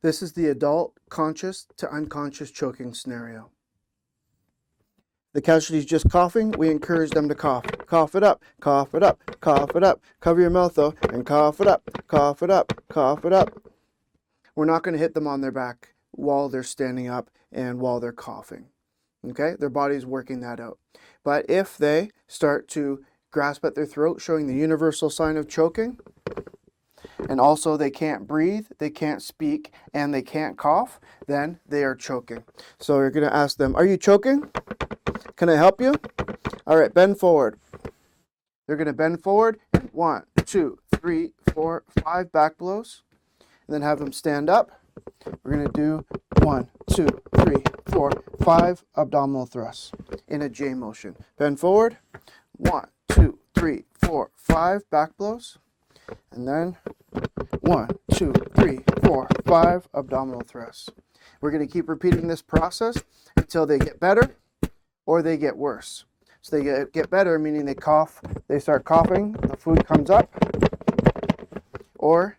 This is the adult conscious to unconscious choking scenario. The casualty is just coughing. We encourage them to cough. Cough it up, cough it up, cough it up. Cover your mouth though and cough it up, cough it up, cough it up. We're not going to hit them on their back while they're standing up and while they're coughing. Okay, their body's working that out. But if they start to grasp at their throat, showing the universal sign of choking, and also they can't breathe, they can't speak, and they can't cough, then they are choking. So you're going to ask them, are you choking? Can I help you? All right, bend forward. They're going to bend forward. 1, 2, 3, 4, 5 back blows. And then have them stand up. We're going to do 1, 2, 3, 4, 5 abdominal thrusts in a J motion. Bend forward. 1, 2, 3, 4, 5 back blows. And then 1, 2, 3, 4, 5 abdominal thrusts. We're going to keep repeating this process until they get better or they get worse. So they get better, meaning they cough, they start coughing, the food comes up, or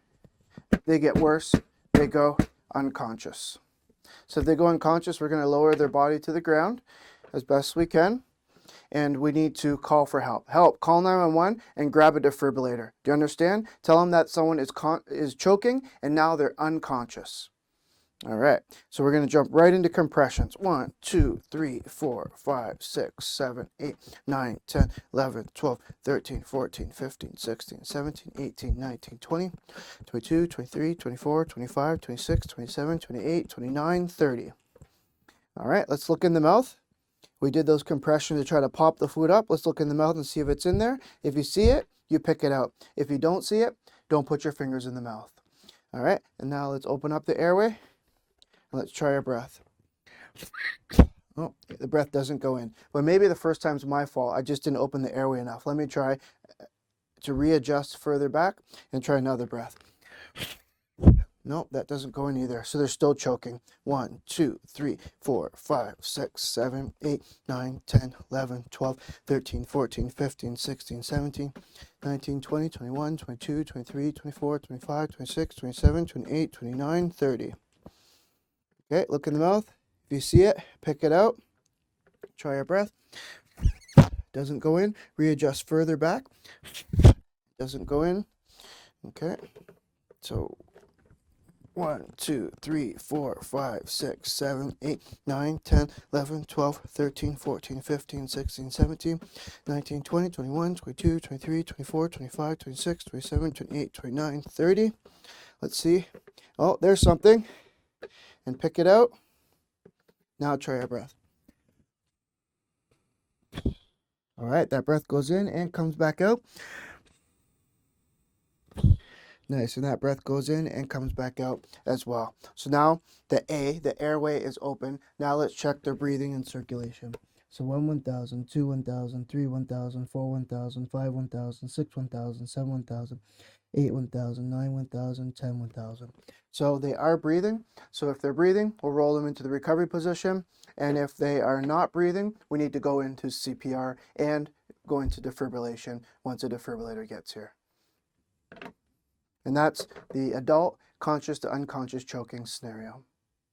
they get worse, they go unconscious. So if they go unconscious, we're going to lower their body to the ground as best we can, and we need to call for help. Help, call 911 and grab a defibrillator. Do you understand? Tell them that someone is choking and now they're unconscious. All right, so we're going to jump right into compressions. 1, 2, 3, 4, 5, 6, 7, 8, 9, 10, 11, 12, 13, 14, 15, 16, 17, 18, 19, 20, 22, 23, 24, 25, 26, 27, 28, 29, 30. All right, let's look in the mouth. We did those compressions to try to pop the food up. Let's look in the mouth and see if it's in there. If you see it, you pick it out. If you don't see it, don't put your fingers in the mouth. All right, and now let's open up the airway. Let's try our breath. Oh, the breath doesn't go in. But maybe the first time's my fault. I just didn't open the airway enough. Let me try to readjust further back and try another breath. Nope, that doesn't go in either. So they're still choking. 1, 2, 3, 4, 5, 6, 7, 8, 9, 10, 11, 12, 13, 14, 15, 16, 17, 19, 20, 21, 22, 23, 24, 25, 26, 27, 28, 29, 30. Okay, look in the mouth. If you see it, pick it out. Try your breath. Doesn't go in. Readjust further back. Doesn't go in. Okay. So 1, 2, 3, 4, 5, 6, 7, 8, 9, 10, 11, 12, 13, 14, 15, 16, 17, 19, 20, 21, 22, 23, 24, 25, 26, 27, 28, 29, 30. Let's see. Oh, there's something. And pick it out. Now try our breath. All right, that breath goes in and comes back out. Nice, and that breath goes in and comes back out as well. So now the airway is open. Now let's check their breathing and circulation. So 1, 1,000, 2, 1,000, 3, 1,000, 4, 1,000, 5, 1,000, 6, 1,000, 7, 1,000, 8, 1,000, 9, 1,000, 10, 1,000. So they are breathing. So if they're breathing, we'll roll them into the recovery position. And if they are not breathing, we need to go into CPR and go into defibrillation once a defibrillator gets here. And that's the adult conscious to unconscious choking scenario.